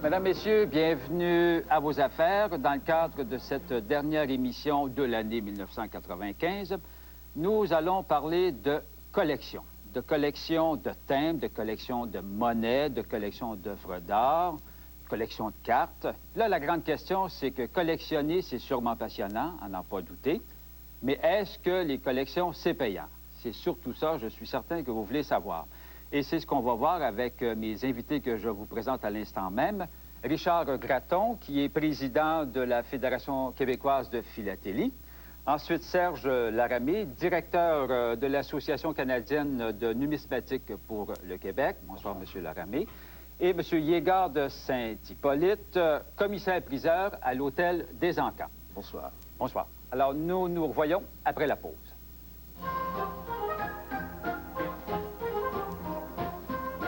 Mesdames, Messieurs, bienvenue à vos affaires. Dans le cadre de cette dernière émission de l'année 1995, nous allons parler de collection de timbres, de collection de monnaies, de collection d'œuvres d'art, collection de cartes. Là, la grande question, c'est que collectionner, c'est sûrement passionnant, à n'en pas douter, mais est-ce que les collections, c'est payant? C'est surtout ça, je suis certain que vous voulez savoir. Et c'est ce qu'on va voir avec mes invités que je vous présente à l'instant même. Richard Gratton, qui est président de la Fédération québécoise de philatélie. Ensuite, Serge Laramé, directeur de l'Association canadienne de numismatique pour le Québec. Bonsoir, M. Laramé. Et M. Yégard de Saint-Hippolyte, commissaire-priseur à l'Hôtel des Encamps. Bonsoir. Bonsoir. Alors, nous nous revoyons après la pause.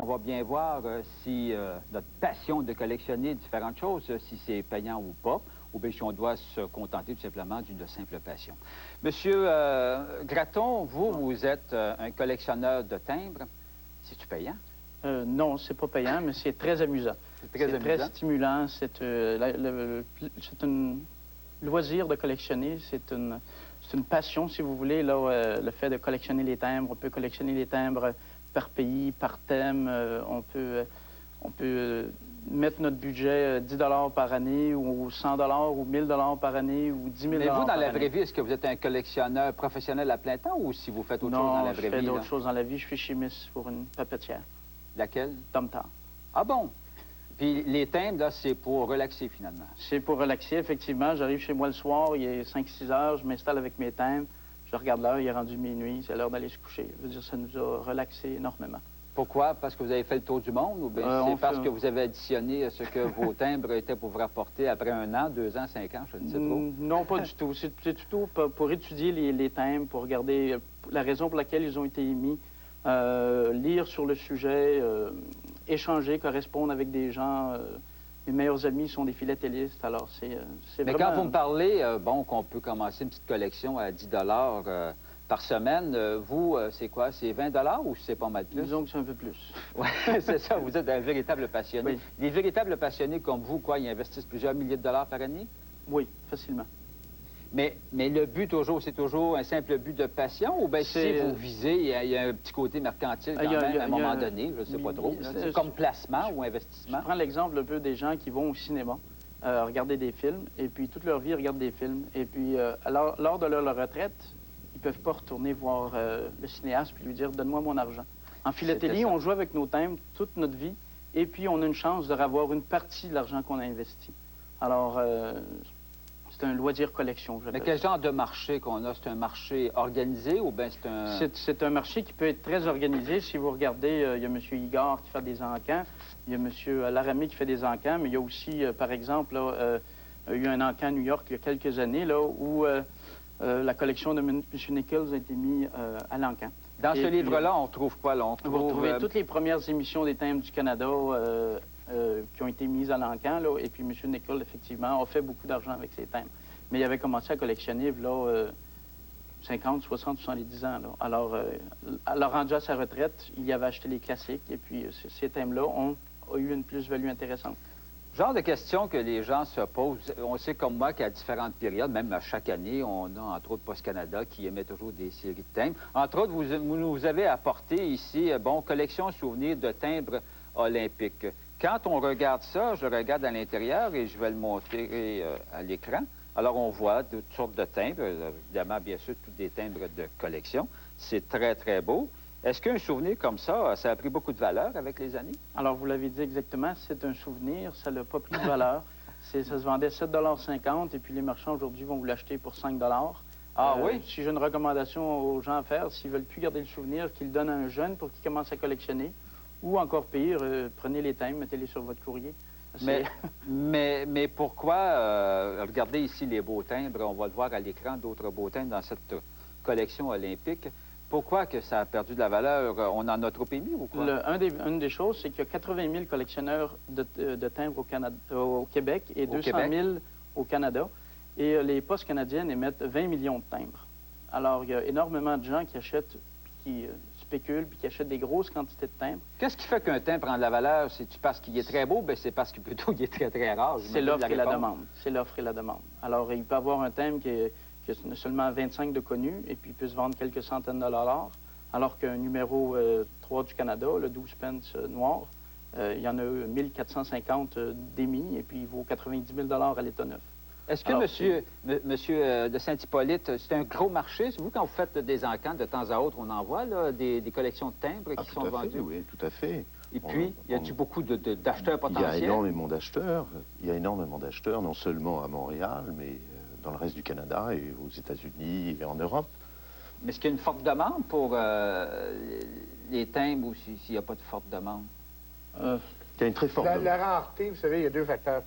On va bien voir si notre passion de collectionner différentes choses, si c'est payant ou pas, ou bien si on doit se contenter tout simplement d'une simple passion. Monsieur Gratton, vous êtes un collectionneur de timbres. C'est-tu payant? Non, c'est pas payant, mais c'est très amusant. C'est très stimulant. C'est un loisir de collectionner. C'est une passion, si vous voulez, là, le fait de collectionner les timbres. On peut collectionner les timbres par pays, par thème. On peut mettre notre budget 10 $ par année, ou 100 $ ou 1000 $ par année, ou 10 000 $ par année. Mais vous, dans la vraie vie, est-ce que vous êtes un collectionneur professionnel à plein temps, ou si vous faites autre chose dans la vraie vie? Non, je fais d'autres choses dans la vie. Je suis chimiste pour une papetière. Laquelle? Tom-Tam. Ah bon? Puis les timbres, là, c'est pour relaxer, finalement. C'est pour relaxer, effectivement. J'arrive chez moi le soir, il est 5-6 heures, je m'installe avec mes timbres, je regarde l'heure, il est rendu minuit, c'est l'heure d'aller se coucher. Je veux dire, ça nous a relaxé énormément. Pourquoi? Parce que vous avez fait le tour du monde, ou bien c'est parce que vous avez additionné ce que vos timbres étaient pour vous rapporter après 1 an, 2 ans, 5 ans, je ne sais trop? Non, pas du tout. C'est plutôt pour étudier les timbres, pour regarder la raison pour laquelle ils ont été émis, lire sur le sujet, échanger, correspondre avec des gens. Mes meilleurs amis sont des philatélistes, alors c'est Mais vraiment... quand vous me parlez, bon, qu'on peut commencer une petite collection à 10 $ par semaine, vous, c'est quoi? C'est 20 $ ou c'est pas mal plus? Disons que c'est un peu plus. Oui, c'est ça, vous êtes un véritable passionné. Oui. Les véritables passionnés comme vous, quoi, ils investissent plusieurs milliers de dollars par année? Oui, facilement. Mais le but, toujours, c'est toujours un simple but de passion, ou bien si vous visez, il y a un petit côté mercantile quand même, à un moment donné, je ne sais pas trop. C'est comme placement ou investissement? Je prends l'exemple un peu des gens qui vont au cinéma, regarder des films, et puis toute leur vie, ils regardent des films. Et puis, lors de leur retraite, ils ne peuvent pas retourner voir le cinéaste puis lui dire « Donne-moi mon argent ». En philatélie, on joue avec nos timbres toute notre vie, et puis on a une chance de revoir une partie de l'argent qu'on a investi. Alors... c'est un loisir collection. Mais quel genre de marché qu'on a? C'est un marché organisé ou bien c'est un... C'est un marché qui peut être très organisé. Si vous regardez, il y a M. Igor qui fait des encans, il y a M. Laramé qui fait des encans, mais il y a aussi, par exemple, là, il y a eu un encan à New York il y a quelques années, là, où la collection de M. Nichols a été mise à l'encan. Dans ce livre-là, on trouve quoi? Là? Vous retrouvez toutes les premières émissions des timbres du Canada qui ont été mises à l'encan, là, et puis M. Nichols, effectivement, a fait beaucoup d'argent avec ses timbres. Mais il avait commencé à collectionner, là, 50, 60, 70 ans. Là. Alors, rendu à sa retraite, il avait acheté les classiques, et puis ces timbres-là ont eu une plus-value intéressante. Genre de questions que les gens se posent. On sait comme moi qu'à différentes périodes, même à chaque année, on a entre autres Post Canada qui émet toujours des séries de timbres. Entre autres, vous nous avez apporté ici, bon, collection souvenirs de timbres olympiques. Quand on regarde ça, je regarde à l'intérieur et je vais le montrer à l'écran. Alors, on voit toutes sortes de timbres, évidemment, bien sûr, tous des timbres de collection. C'est très, très beau. Est-ce qu'un souvenir comme ça, ça a pris beaucoup de valeur avec les années? Alors, vous l'avez dit exactement, c'est un souvenir, ça n'a pas pris de valeur. Ça se vendait 7,50 $ et puis les marchands aujourd'hui vont vous l'acheter pour 5 $. Ah oui? Si j'ai une recommandation aux gens à faire, s'ils ne veulent plus garder le souvenir, qu'ils le donnent à un jeune pour qu'il commence à collectionner. Ou encore pire, prenez les timbres, mettez-les sur votre courrier. Mais pourquoi, regardez ici les beaux timbres, on va le voir à l'écran, d'autres beaux timbres dans cette collection olympique. Pourquoi que ça a perdu de la valeur? On en a trop émis ou quoi? Une des choses, c'est qu'il y a 80 000 collectionneurs de timbres au Québec et 200 000 au Canada. Et les postes canadiennes émettent 20 millions de timbres. Alors, il y a énormément de gens qui achètent qui spéculent puis qui achètent des grosses quantités de timbres. Qu'est-ce qui fait qu'un timbre prend de la valeur? C'est-tu parce qu'il est très beau? Bien, c'est parce que plutôt il est très, très rare. C'est l'offre et la demande. C'est l'offre et la demande. Alors, il peut y avoir un timbre qui a seulement 25 de connus et puis il peut se vendre quelques centaines de dollars, alors qu'un numéro 3 du Canada, le 12 pence noir, il y en a 1450 d'émis et puis il vaut 90 000 à l'état neuf. Est-ce que, monsieur de Saint-Hippolyte, c'est un gros marché? Vous, quand vous faites des encantes, de temps à autre, on en voit là, des collections de timbres qui sont vendues? Oui, tout à fait. Et puis, y a-t-il beaucoup d'acheteurs potentiels? Il y a énormément d'acheteurs. Il y a énormément d'acheteurs, non seulement à Montréal, mais dans le reste du Canada et aux États-Unis et en Europe. Mais est-ce qu'il y a une forte demande pour les timbres ou s'il n'y a pas de forte demande? Il y a une très forte demande. La rareté, vous savez, il y a deux facteurs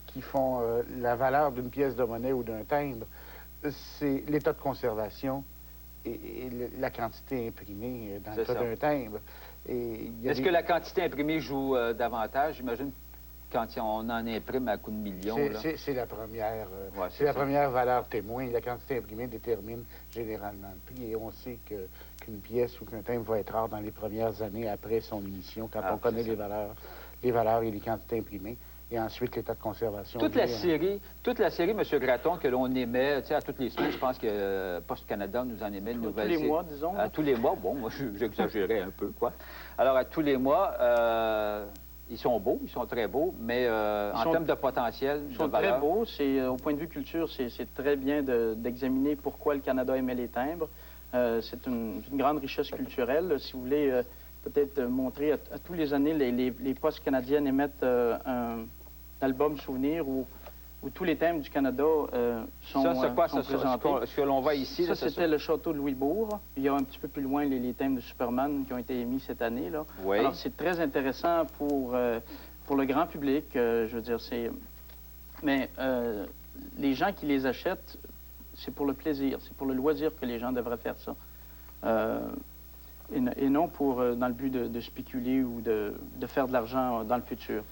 qui font la valeur d'une pièce de monnaie ou d'un timbre. C'est l'état de conservation et la quantité imprimée dans le cas d'un timbre. Est-ce que la quantité imprimée joue davantage? J'imagine quand on en imprime à coups de millions. C'est la première, la première valeur témoin. La quantité imprimée détermine généralement le prix. Et on sait qu'une pièce ou qu'un timbre va être rare dans les premières années après son émission, quand on connaît les valeurs et les quantités imprimées. Et ensuite, l'état de conservation. Toute la série, M. Gratton, que l'on émet, tu sais, à toutes les semaines, je pense que Poste Canada nous en émet une nouvelle série. À tous les mois, disons. À tous les mois, bon, moi, j'exagérais un peu, quoi. Alors, à tous les mois, ils sont beaux, ils sont très beaux, mais en termes de potentiel, ils sont très beaux. Au point de vue culture, c'est très bien d'examiner pourquoi le Canada émet les timbres. C'est une grande richesse culturelle. Si vous voulez peut-être montrer, à tous les années, les postes canadiennes émettent un album souvenir où tous les timbres du Canada sont présentés. Ce que l'on voit ici, ça, c'était le château de Louisbourg. Il y a un petit peu plus loin les timbres de Superman qui ont été émis cette année, là. Oui. Alors, c'est très intéressant pour le grand public, je veux dire, mais les gens qui les achètent, c'est pour le plaisir, c'est pour le loisir que les gens devraient faire ça. Et non dans le but de spéculer ou de faire de l'argent dans le futur.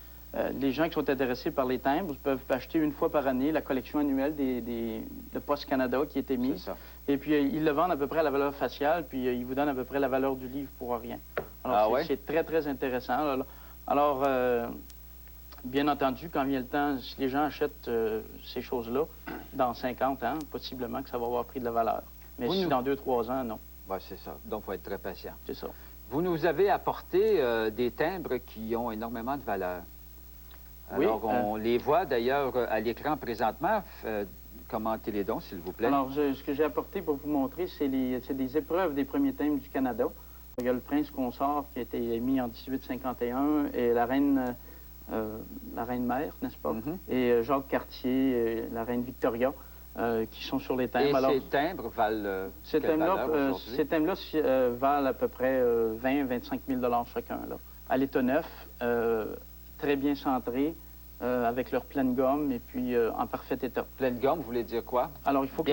Les gens qui sont intéressés par les timbres peuvent acheter une fois par année la collection annuelle de Poste Canada qui est émise. Et puis, ils le vendent à peu près à la valeur faciale, puis ils vous donnent à peu près la valeur du livre pour rien. Alors, c'est très, très intéressant. Alors, bien entendu, quand vient le temps, si les gens achètent ces choses-là, dans 50 ans, possiblement que ça va avoir pris de la valeur. Mais si dans 2-3 ans, non. Oui, c'est ça. Donc, il faut être très patient. C'est ça. Vous nous avez apporté des timbres qui ont énormément de valeur. Alors, on les voit d'ailleurs à l'écran présentement. Commentez-les donc, s'il vous plaît. Alors, ce que j'ai apporté pour vous montrer, c'est des épreuves des premiers timbres du Canada. Il y a le Prince Consort qui a été émis en 1851 et la reine mère, n'est-ce pas? Et Jacques Cartier, la reine Victoria, qui sont sur les timbres. Et ces timbres valent Ces timbres-là valent à peu près 20-25 000 chacun. Là. À l'état neuf, très bien centrés, avec leur pleine gomme et puis en parfait état. Pleine gomme, vous voulez dire quoi? Alors, il faut que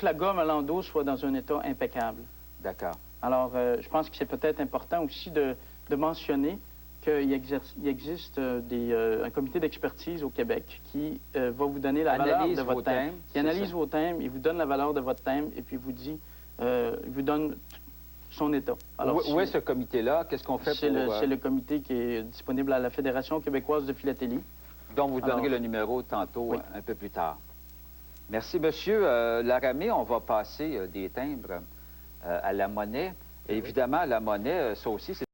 la gomme à l'endos soit dans un état impeccable. D'accord. Alors, je pense que c'est peut-être important aussi de mentionner qu'il existe un comité d'expertise au Québec qui va vous donner la valeur de votre timbre, qui analyse vos timbres, il vous donne la valeur de votre timbre et puis il vous donne son état. Alors, où est ce comité-là? Qu'est-ce qu'on fait pour... C'est le comité qui est disponible à la Fédération québécoise de philatélie. Donc, vous donnerez le numéro tantôt, un peu plus tard. Merci, monsieur Laramé. On va passer des timbres à la monnaie. Et évidemment, la monnaie, ça aussi, c'est